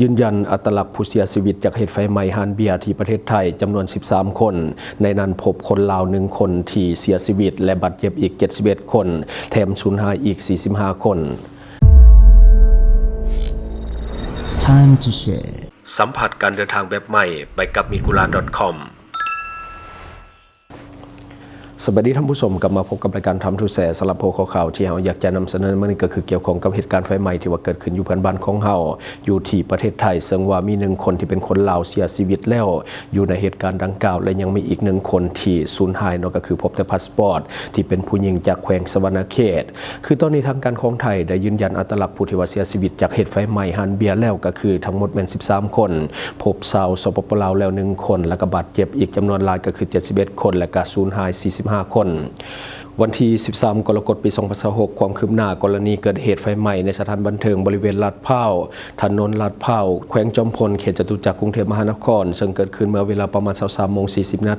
ยืนยันอัตลักษณ์ผู้เสียชีวิตจากเหตุไฟไหม้ฮานเบียที่ประเทศไทยจำนวน13คนในนั้นพบคนลาว1คนที่เสียชีวิตและบาดเจ็บอีก71คนแถมสูญหายอีก45คนTime to share สัมผัสการเดินทางแบบใหม่ไปกับmigula.com สวัสดีท่านผู้ชมกลับมาพบกับรายการทำทูแสสำหรับหัวข่าวที่เราอยากจะนำเสนอเมื่อนี้ก็คือเกี่ยวข้องกับเหตุการณ์ไฟไหม้ที่ว่าเกิดขึ้นอยู่เพื่อนบ้านของเราอยู่ที่ประเทศไทยซึ่งว่ามี1คนที่เป็นคนลาวเสียชีวิตแล้วอยู่ในเหตุการณ์ดังกล่าวและยังมีอีก1คนที่สูญหายก็คือพบแต่พาสปอร์ตที่เป็นผู้หญิงจากแขวงสะวรรณเขตคือตอนนี้ทางการของไทยได้ยืนยันอัตลักษณ์ผู้ที่ว่าเสียชีวิตจากเหตุไฟไหม้ฮานเบียแล้วก็คือทั้งหมดเป็น13คนพบชาวสปปลาวแล้ว1คนแล้วก็บาดเจ็บอีกจำนวนหลายก็คือ71คนและก็สูญหาย45คนวันที่13กรกฎาคมปี2026ความคืบหน้ากรณีเกิดเหตุไฟไหม้ในสถานบันเทิงบริเวณลาดพร้าวถนนลาดพร้าวแขวงจอมพลเขตจตุจักรกรุงเทพมหานครซึ่งเกิดขึ้นเมื่อเวลาประมาณ 23:40 น.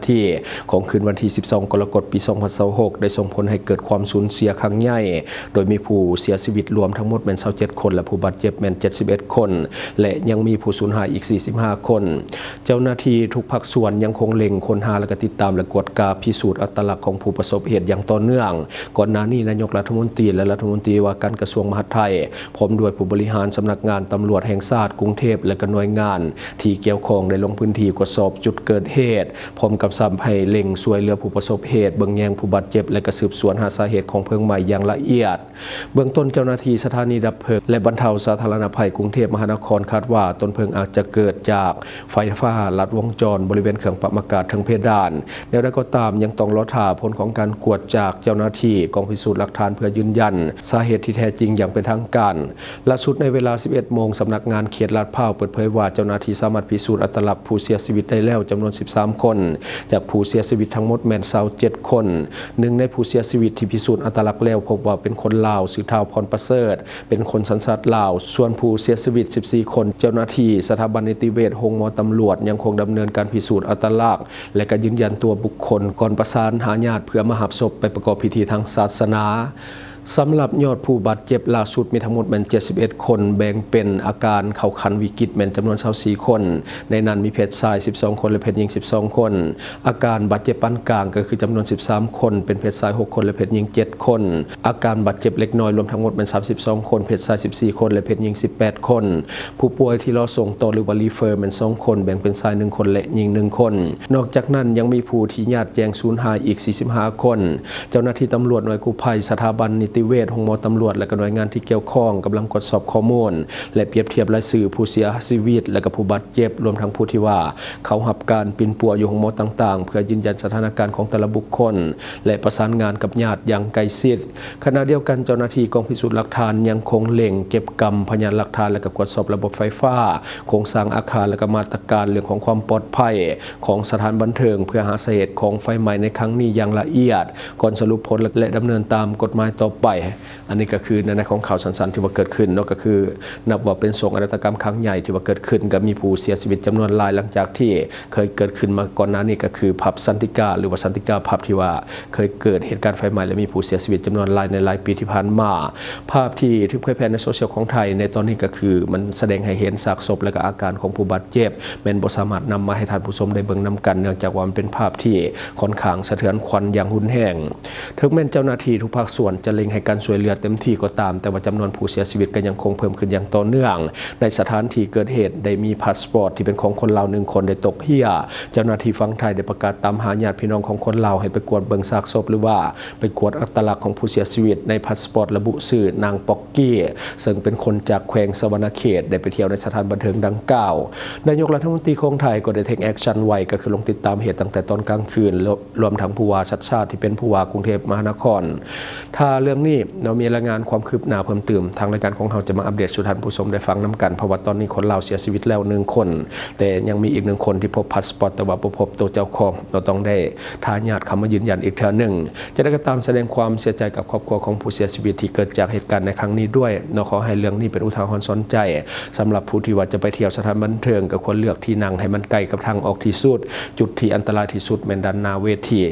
ของคืนวันที่12กรกฎาคมปี2026ได้ส่งผลให้เกิดความสูญเสียครั้งใหญ่โดยมีผู้เสียชีวิตรวมทั้งหมดเป็น27คนและผู้บาดเจ็บเป็น71คนและยังมีผู้สูญหายอีก45คนเจ้าหน้าที่ทุกภาคส่วนยังคงเล็งค้นหาและก็ติดตามและกวดกาพิสูจน์อัตลักษณ์ของผู้ประสบเหตุอย่างต่อเนื่องก่อนหน้านี้นายกรัฐมนตรีและรัฐมนตรีว่าการกระทรวงมหาดไทยพร้อมด้วยผู้บริหารสำนักงานตำรวจแห่งชาติกรุงเทพและก็หน่วยงานที่เกี่ยวข้องได้ลงพื้นที่ตรวจสอบจุดเกิดเหตุพร้อมกับสั่งให้เร่งช่วยเหลือผู้ประสบเหตุเบิ่งแยงผู้บาดเจ็บและก็สืบสวนหาสาเหตุของเพลิงไหม้อย่างละเอียดเบื้องต้นเจ้าหน้าที่สถานีดับเพลิงและบรรเทาสาธารณภัยกรุงเทพมหานครคาดว่าต้นเพลิงอาจจะเกิดจากไฟฟ้าลัดวงจรบริเวณเครื่องปรับอากาศทั้งเพดานแล้วก็ตามยังต้องรอท่าผลของการกวดจากเจ้าหน้าที่กองพิสูจน์หลักฐานเพื่อยืนยันสาเหตุที่แท้จริงอย่างเป็นทางการล่าสุดในเวลา 11 โมงสำนักงานเขตลาดพร้าวเปิดเผยว่าเจ้าหน้าที่สามารถพิสูจน์อัตลักษณ์ผู้เสียชีวิตได้แล้วจำนวน13คนจากผู้เสียชีวิตทั้งหมดแม่น27คนหนึ่งในผู้เสียชีวิตที่พิสูจน์อัตลักษณ์แล้วพบว่าเป็นคนลาวชื่อท้าวพรประเสริฐเป็นคนสัญชาติลาวส่วนผู้เสียชีวิต14คนเจ้าหน้าที่สถาบันนิติเวชโรงหมอตำรวจยังคงดำเนินการพิสูจน์อัตลักษณ์และก็ยืนยันตัวบุคคลก่อนประสานหาญาติเพื่อมารับศพไปประกอบพิธีทางศาสนาสำหรับยอดผู้บาดเจ็บล่าสุดมีทั้งหมดเป็น71คนแบ่งเป็นอาการเข้าขั้นวิกฤตเป็นจำนวน24คนในนั้นมีเพศชาย12คนและเพศหญิง12คนอาการบาดเจ็บปานกลางก็คือจำนวน13คนเป็นเพศชาย6คนและเพศหญิง7คนอาการบาดเจ็บเล็กน้อยรวมทั้งหมดเป็น32คนเพศชาย14คนและเพศหญิง18คนผู้ป่วยที่รอส่งต่อหรือว่ารีเฟอร์เป็น2คนแบ่งเป็นชาย1คนและหญิง1คนนอกจากนั้นยังมีผู้ที่ญาติแจ้งสูญหายอีก45คนเจ้าหน้าที่ตำรวจหน่วยกู้ภัยสถาบันนิติเวชของหมอตำรวจและก็หน่วยงานที่เกี่ยวข้องกำลังตรวจสอบข้อมูลและเปรียบเทียบรายชื่อผู้เสียชีวิตและก็ผู้บาดเจ็บรวมทั้งผู้ที่ว่าเขารับการปินปัวอยู่ของหมอต่างๆเพื่อยืนยันสถานการณ์ของแต่ละบุคคลและประสานงานกับญาติอย่างใกล้ชิดขณะเดียวกันเจ้าหน้าที่กองพิสูจน์หลักฐานยังคงเร่งเก็บกำพยานหลักฐานและก็ตรวจสอบระบบไฟฟ้าโครงสร้างอาคารและก็มาตรการเรื่องของความปลอดภัยของสถานบันเทิงเพื่อหาสาเหตุของไฟไหม้ในครั้งนี้อย่างละเอียดก่อนสรุปผลและดำเนินตามกฎหมายต่อไปอันนี้ก็คือในของข่าวสันๆที่ว่าเกิดขึ้นก็คือนับว่าเป็นโศกนาฏกรรมครั้งใหญ่ที่ว่าเกิดขึ้นกับมีผู้เสียชีวิตจำนวนหลายหลังจากที่เคยเกิดขึ้นมาก่อนหน้านี้ก็คือผับสันติกาหรือว่าสันติกาผับที่ว่าเคยเกิดเหตุการณ์ไฟไหม้และมีผู้เสียชีวิตจำนวนหลายในหลายปีที่ผ่านมาภาพที่เผยแพร่ในโซเชียลของไทยในตอนนี้ก็คือมันแสดงให้เห็นซากศพและก็อาการของผู้บาดเจ็บแม้นบ่สามารถนำมาให้ท่านผู้ชมได้เบิ่งนำกันเนื่องจากว่ามันเป็นภาพที่ค่อนข้างสะเทือนขวัญอย่างรุนแรงถึงแม้นเจ้าหน้าที่ทุกภาคส่วนจะเล็งให้การช่วยเหลือเต็มที่ก็ตามแต่ว่าจำนวนผู้เสียชีวิตก็ยังคงเพิ่มขึ้นอย่างต่อเนื่องในสถานที่เกิดเหตุได้มีพาสปอร์ตที่เป็นของคนลาว1คนได้ตกเหี้ยเจ้าหน้าที่ฝั่งไทยได้ประกาศตามหาญาติพี่น้องของคนลาวให้ไปกวดเบิ่งซากศพหรือว่าไปกวดอัตลักษณ์ของผู้เสียชีวิตในพาสปอร์ตระบุชื่อนางป๊อกกี้ซึ่งเป็นคนจากแขวงสะวรรณเขตได้ไปเที่ยวในสถานบันเทิงดังกล่าวนายกรัฐมนตรีของไทยก็ได้เทคแอคชั่นไวก็คือลงติดตามเหตุตั้งแต่ตอนกลางคืนรวมทั้งผู้ว่าชัดชาติที่เป็นผู้ว่ากรุงเทพมหานครถ้าเรื่องนี้เรามีรายงานความคืบหน้าเพิ่มเติมทางรายการของเราจะมาอัปเดตสู่ท่านผู้ชมได้ฟังน้ำกันเพราะว่าตอนนี้คนลาวเสียชีวิตแล้ว1คนแต่ยังมีอีก1คนที่พบพาสปอร์ตแต่ว่าบ่พบตัวเจ้าของเราต้องได้ทาญาติคำมายืนยันอีกเทื่อนึงจะได้ก็ตามแสดงความเสียใจกับครอบครัวของผู้เสียชีวิตที่เกิดจากเหตุการณ์ในครั้งนี้ด้วยเราขอให้เรื่องนี้เป็นอุทาหรณ์สอนใจสำหรับผู้ที่ว่าจะไปเที่ยวสถานบันเทิงก็ควรเลือกที่นั่งให้มันใกล้กับทางออกที่สุดจุดที่อันตรายที่สุดแม่นด้านหน้าเวที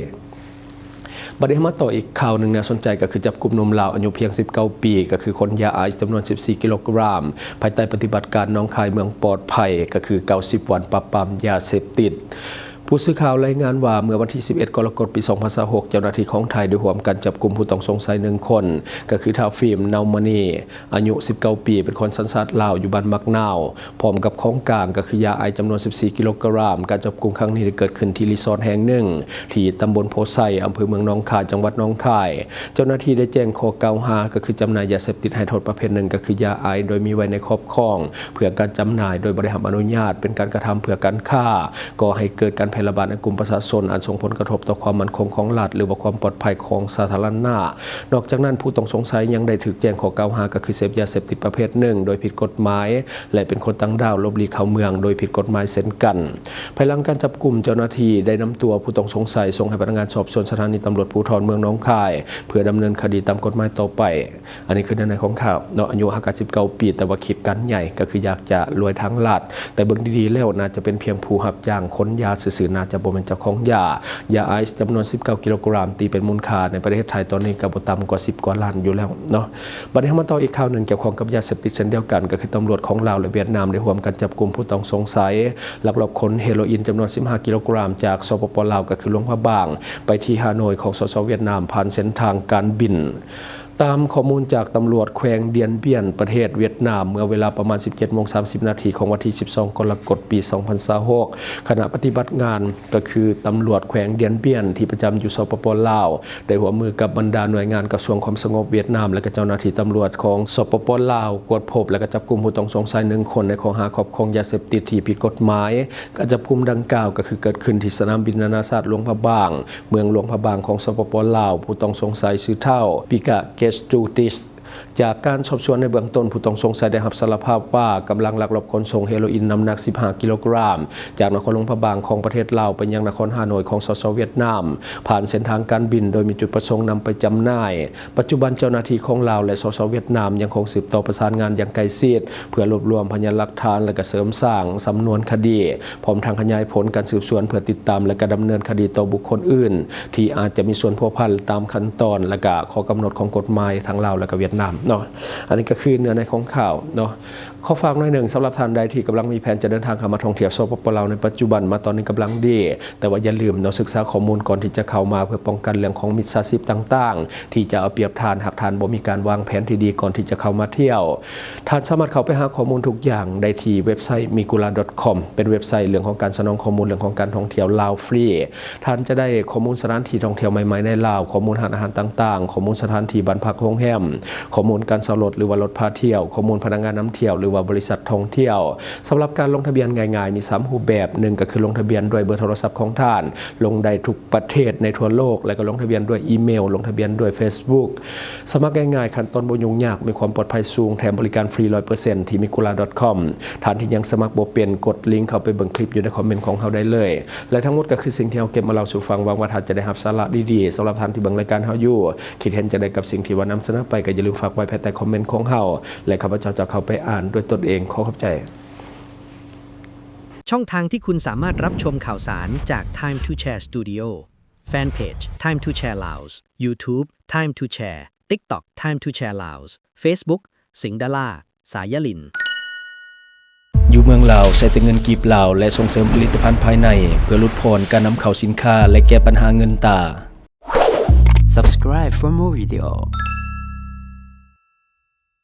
บัดนี้มาต่ออีกข่าวหนึ่งน่าสนใจก็คือจับกลุ่มหนุ่มลาวอายุเพียง19 ปีก็คือคนยาไอซ์จำนวน14 กิโลกรัมภายใต้ปฏิบัติการน้องคายเมืองปลอดภัยก็คือ90 วันปราบปรามยาเสพติดผู้สื่อข่าวรายงานว่าเมื่อวันที่11 กรกฎาคม ปี 2026 เจ้าหน้าที่ของไทยได้ร่วมกันจับกลุ่มผู้ต้องสงสัย1 คนก็คือท้าวฟิล์มเนามณีอายุ19 ปีเป็นคนสัญชาติลาวอยู่บ้านมักนาวพร้อมกับของกลางก็คือยาไอซ์จำนวน14 กิโลกรัมการจับกลุ่มครั้งนี้ได้เกิดขึ้นที่รีสอร์ทแห่งหนึ่งที่ตำบลโพไซอำเภอเมืองหนองคายจังหวัดหนองคายเจ้าหน้าที่ได้แจ้งข้อกล่าวหาก็คือจำหน่ายยาเสพติดให้โทษประเภทหนึ่งก็คือยาไอซ์โดยมีไว้ในครอบครองเพื่อการจำหน่ายโดยบ่ได้รับอนุญาตเป็นการกระทำเพื่อการฆ่าก่อให้เกิดการแพร่ระบาดในกลุ่มประชาชนอันส่งผลกระทบต่อความมั่นคงของรัฐหรือว่าความปลอดภัยของสาธารณะนอกจากนั้นผู้ต้องสงสัยยังได้ถูกแจ้งข้อกล่าวหาก็คือเสพยาเสพติดประเภทหนึ่งโดยผิดกฎหมายและเป็นคนต่างด้าวหลบหลีกเข้าเมืองโดยผิดกฎหมายเช่นกันภายหลังการจับกุมเจ้าหน้าที่ได้นำตัวผู้ต้องสงสัยส่งให้พนักงานสอบสวนสถานีตำรวจภูธรเมืองหนองคายเพื่อดำเนินคดีตามกฎหมายต่อไปอันนี้คือในของข่าวเนาะอายุ59 ปีแต่ว่าคิดกันใหญ่ก็คืออยากจะรวยทั้งรัฐแต่เบิ่งดีๆแล้วน่าจะเป็นเพียงผู้รับจ้างขนยาซื่อๆน่าจะบ่แม่นเจ้าของยาไอซ์จำนวน19 กิโลกรัมตีเป็นมูลค่าในประเทศไทยตอนนี้ก็บ่ต่ำกว่า10 กว่าล้านอยู่แล้วเนาะบัดนี้มาต่ออีกข่าวหนึ่งเกี่ยวข้องกับยาเสพติดเช่นเดียวกันก็คือตำรวจของลาวและเวียดนามได้ร่วมกันจับกุมผู้ต้องสงสัยลักลอบขนเฮโรอีนจำนวน15 กิโลกรัมจากสปป.ลาวก็คือหลวงพระบางไปที่ฮานอยของสสเวียดนามผ่านเส้นทางการบินตามข้อมูลจากตำรวจแขวงเดียนเบียนประเทศเวียดนามเมื่อเวลาประมาณ 17:30 นาทีของวันที่12 กรกฎาคม ปี 2026ขณะปฏิบัติงานก็คือตำรวจแขวงเดียนเบียนที่ประจำอยู่สปป.ลาวได้ร่วมมือกับบรรดาหน่วยงานกระทรวงความสงบเวียดนามและก็เจ้าหน้าที่ตำรวจของสปป.ลาวกวดพบและก็จับกุมผู้ต้องสงสัย1 คนในข้อหาครอบครองยาเสพติดที่ผิดกฎหมายการจับกุมดังกล่าวก็คือเกิดขึ้นที่สนามบินนานาชาติหลวงพระบางเมืองหลวงพระบางของสปป.ลาวผู้ต้องสงสัยชื่อเท่าปิกะเกสตูติสจากการสอบสวนในเบื้องต้นผู้ต้องสงสัยได้รับสารภาพว่ากำลังลักลอบขนส่งเฮโรอีนน้ำหนัก15 กิโลกรัมจากนครหลวงพระบางของประเทศลาวไปยังนครฮานอยของสสเวียดนามผ่านเส้นทางการบินโดยมีจุดประสงค์นำไปจำหน่ายปัจจุบันเจ้าหน้าที่ของลาวและสสเวียดนามยังคงสืบต่อประสานงานอย่างใกล้ชิดเพื่อรวบรวมพยานหลักฐานและก็เสริมสร้างสำนวนคดีพร้อมทางขยายผลการสืบสวนเพื่อติดตามและก็ดำเนินคดีต่อบุคคลอื่นที่อาจจะมีส่วนพัวพันตามขั้นตอนและก็ข้อกำหนดของกฎหมายทั้งลาวและก็เวียดนามเนาะอันนี้ก็คือเนื้อในของข่าวเนาะข้อฝากหน่อยหนึ่งสำหรับท่านใดที่กำลังมีแผนจะเดินทางเข้ามาท่องเที่ยวสปป.ลาวในปัจจุบันมาตอนนี้กำลังดีแต่ว่าอย่าลืมเนาะศึกษาข้อมูลก่อนที่จะเข้ามาเพื่อป้องกันเรื่องของมิจฉาชีพต่างๆที่จะเอาเปรียบทานหากทานบ่มีการวางแผนที่ดีก่อนที่จะเข้ามาเที่ยวท่านสามารถเข้าไปหาข้อมูลทุกอย่างได้ที่เว็บไซต์ migula.com เป็นเว็บไซต์เรื่องของการสนองข้อมูลเรื่องของการท่องเที่ยวลาวฟรีท่านจะได้ข้อมูลสถานที่ท่องเที่ยวใหม่ๆในลาวข้อมูลอาหารต่างๆข้อมูลสถานที่บ้านพักโรงแรมข้อมูลการเช่ารถหรือว่ารถพาเที่ยวข้อมูลพนักงานนำเที่ยวหรือว่าบริษัทท่องเที่ยวสำหรับการลงทะเบียนง่ายๆมี3รูปแบบหนึ่งก็คือลงทะเบียนด้วยเบอร์โทรศัพท์ของท่านลงได้ทุกประเทศในทั่วโลกและก็ลงทะเบียนด้วยอีเมลลงทะเบียนด้วย Facebook สมัครง่ายๆขั้นตอนบ่ยุ่งยากมีความปลอดภัยสูงแถมบริการฟรี 100% ที่ migula.com ท่านที่ยังสมัครบ่เป็นกดลิงก์เข้าไปเบิ่งคลิปอยู่ในคอมเมนต์ของเฮาได้เลยและทั้งหมดก็คือสิ่งที่เฮาเก็บมาเล่าสู่ฟังหวังว่าท่านจะได้รับสาระดีๆสำหรับท่านที่เบิ่งรายการเฮาอยู่คิดเห็นจะได้กับสิ่งที่ว่านำเสนอไปก็อย่าลืมฝากไว้ภายใต้คอมเมนต์ของเฮาและข้าพเจ้าจะเข้าไปอ่านด้วยตนเองขอขอบใจช่องทางที่คุณสามารถรับชมข่าวสารจาก Time to Share Studio Fanpage Time to Share Laos YouTube Time to Share TikTok Time to Share Laos Facebook สิงห์ดาราสายลินอยู่เมืองลาวใช้แต่เงินกีบลาวและส่งเสริมผลิตภัณฑ์ภายในเพื่อลดพรการนำเข้าสินค้าและแก้ปัญหาเงินตา Subscribe for more video.